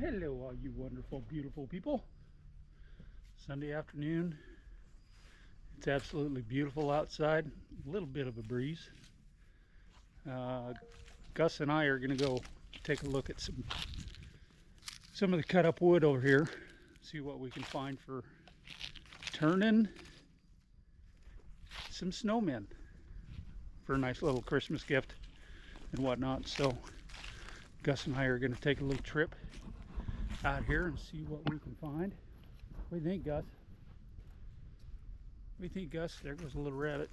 Hello, all you wonderful, beautiful people. Sunday afternoon. It's absolutely beautiful outside. A little bit of a breeze. Gus and I are going to go take a look at some of the cut up wood over here. See what we can find for turning some snowmen for a nice little Christmas gift and whatnot. So Gus and I are going to take a little trip out here and see what we can find. What do you think, Gus? What do you think, Gus? There goes a little rabbit.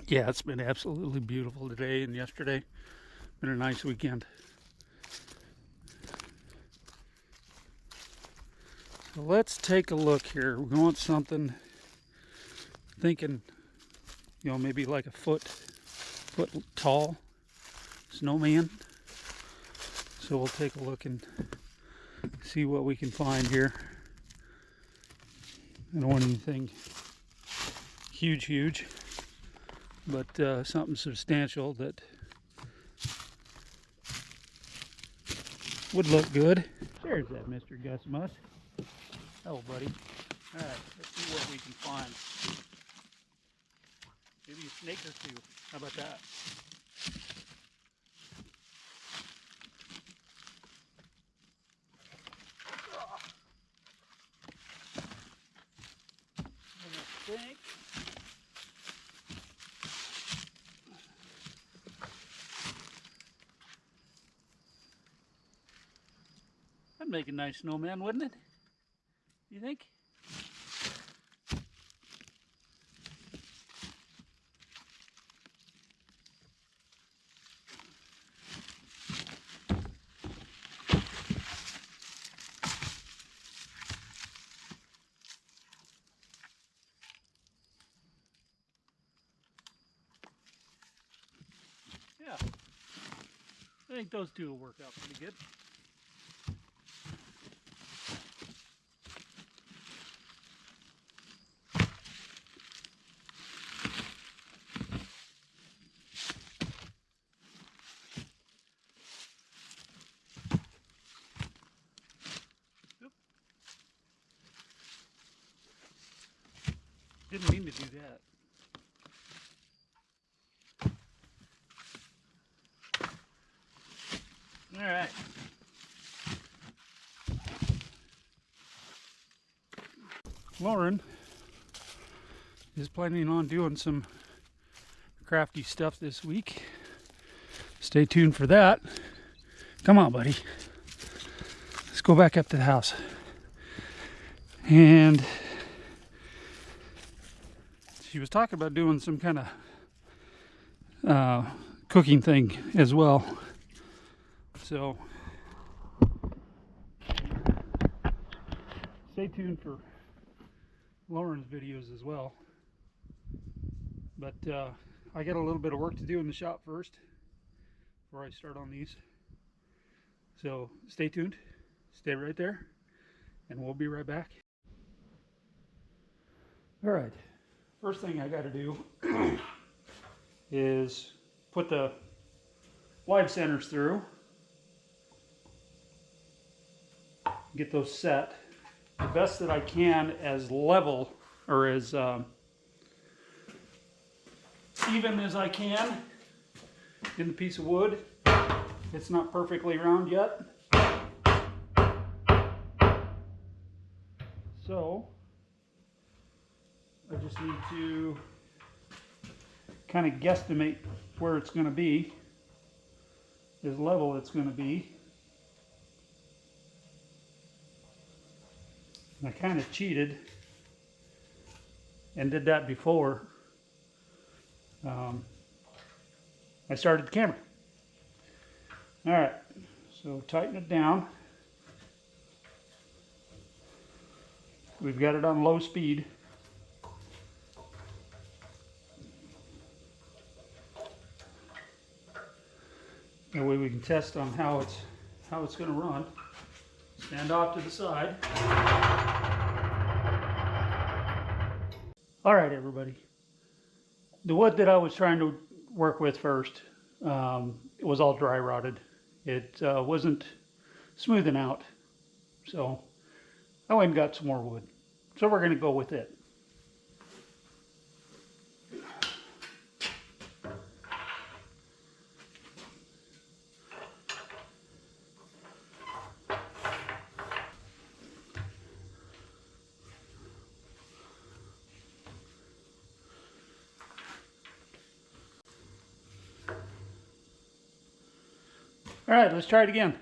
Yeah, it's been absolutely beautiful today and yesterday. Been a nice weekend. So let's take a look here. We want something, thinking, maybe like a foot tall snowman. So we'll take a look and see what we can find here. I don't want anything huge, but something substantial that would look good. There's that Mr. Gus Muss. Hello, buddy. All right, let's see what we can find. Maybe a snake or two. How about that? That'd make a nice snowman, wouldn't it? You think? Yeah, I think those two will work out pretty good. Didn't mean to do that. All right. Lauren is planning on doing some crafty stuff this week. Stay tuned for that. Come on, buddy. Let's go back up to the house. And she was talking about doing some kind of cooking thing as well. So stay tuned for Lauren's videos as well. But I got a little bit of work to do in the shop first before I start on these. So stay tuned, stay right there, and we'll be right back. All right, first thing I got to do is put the wide centers through, get those set the best that I can, as level or as even as I can in the piece of wood. It's not perfectly round yet, so I just need to kind of guesstimate where it's going to be, as level it's going to be. I kind of cheated and did that before I started the camera. All right, so tighten it down. We've got it on low speed. That way we can test on how it's going to run. Stand off to the side. All right, everybody. The wood that I was trying to work with first It was all dry rotted. It wasn't smoothing out. So I went and got some more wood. So we're going to go with it. All right, let's try it again.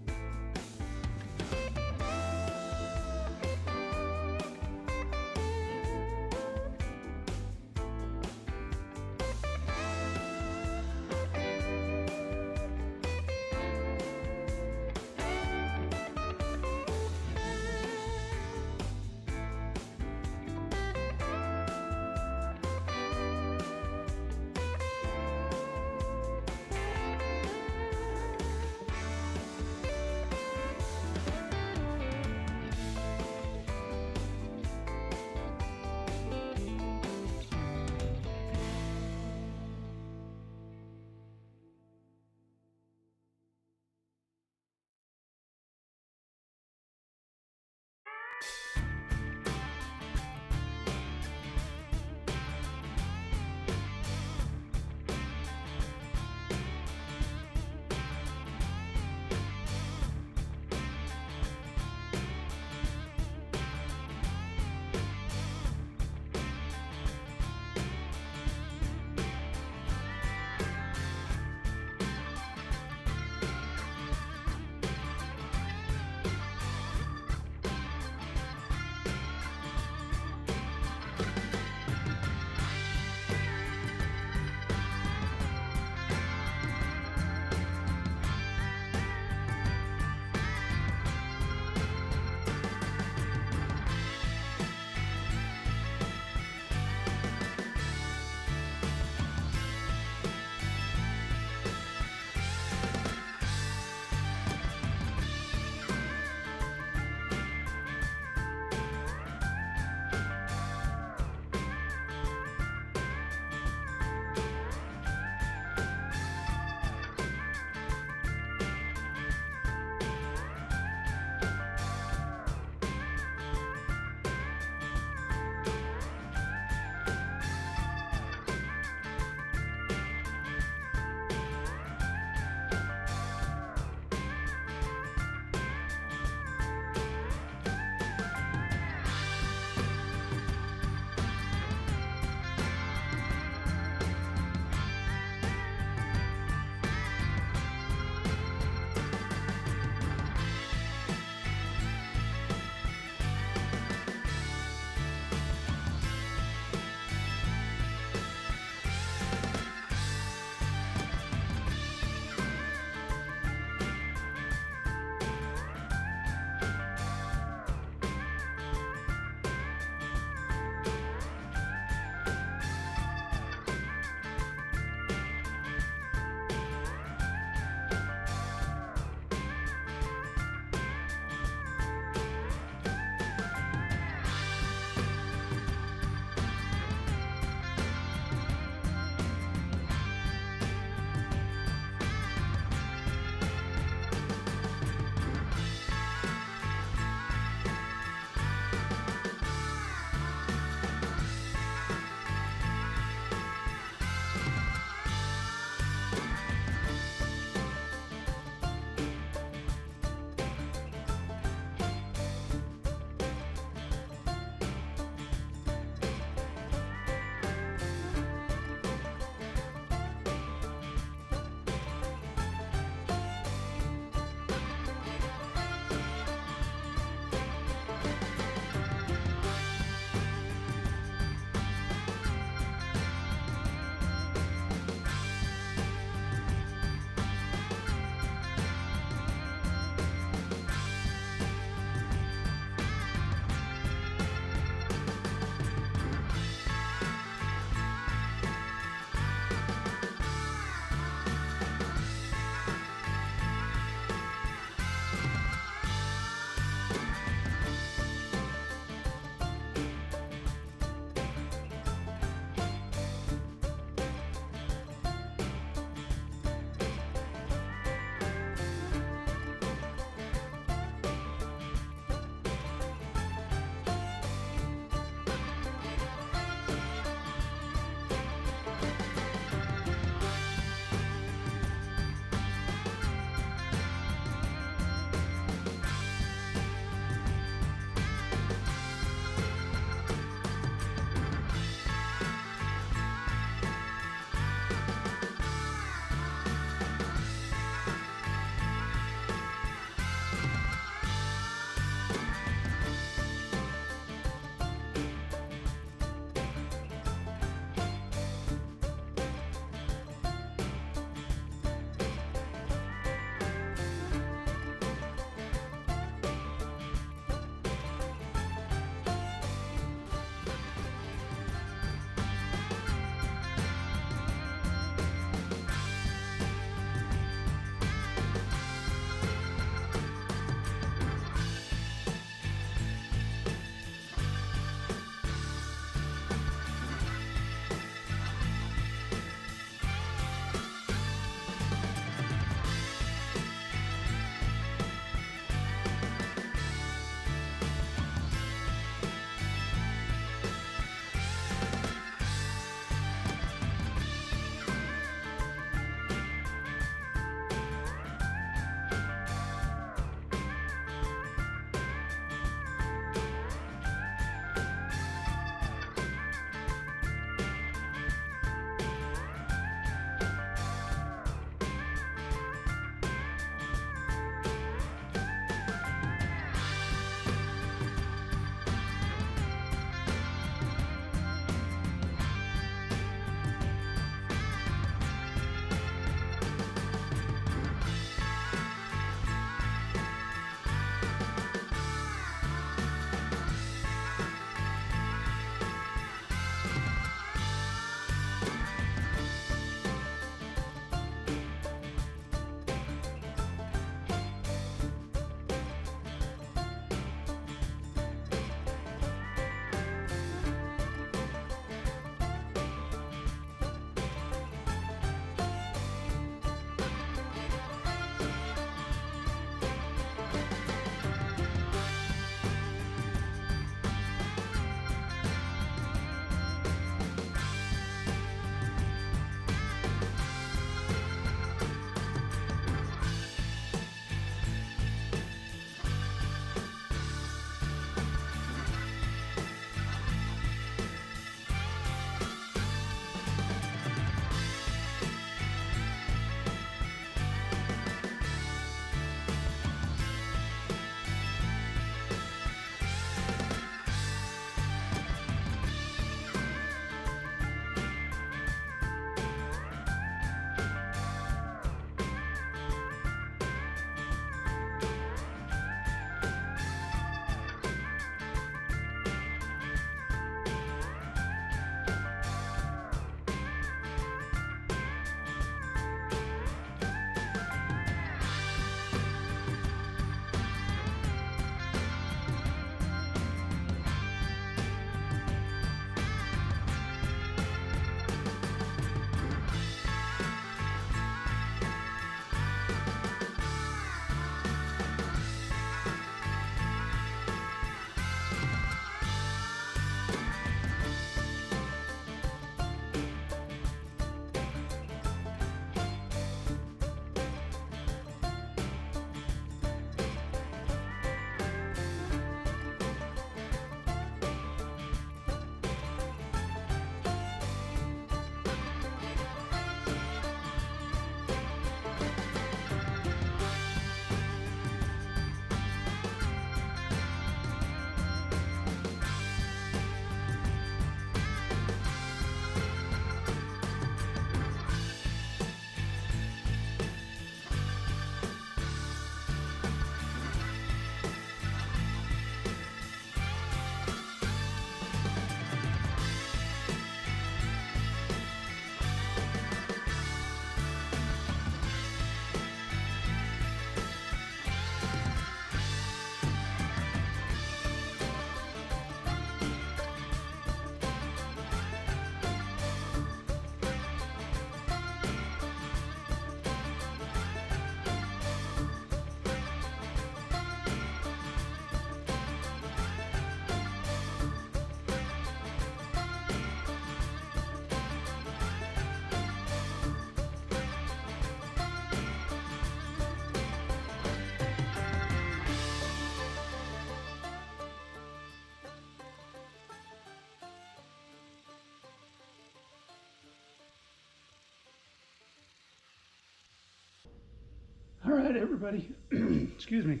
right, everybody. Excuse me.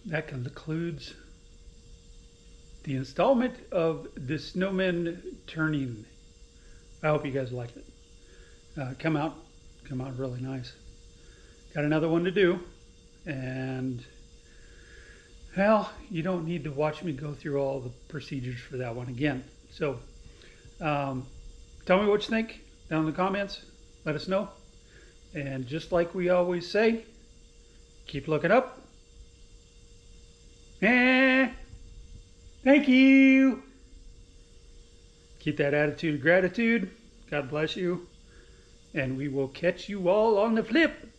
That concludes the installment of the snowman turning. I hope you guys liked it. Come out really nice. Got another one to do, and well, you don't need to watch me go through all the procedures for that one again. So tell me what you think down in the comments. Let us know. And just like we always say, keep looking up. Thank you. Keep that attitude of gratitude. God bless you. And we will catch you all on the flip.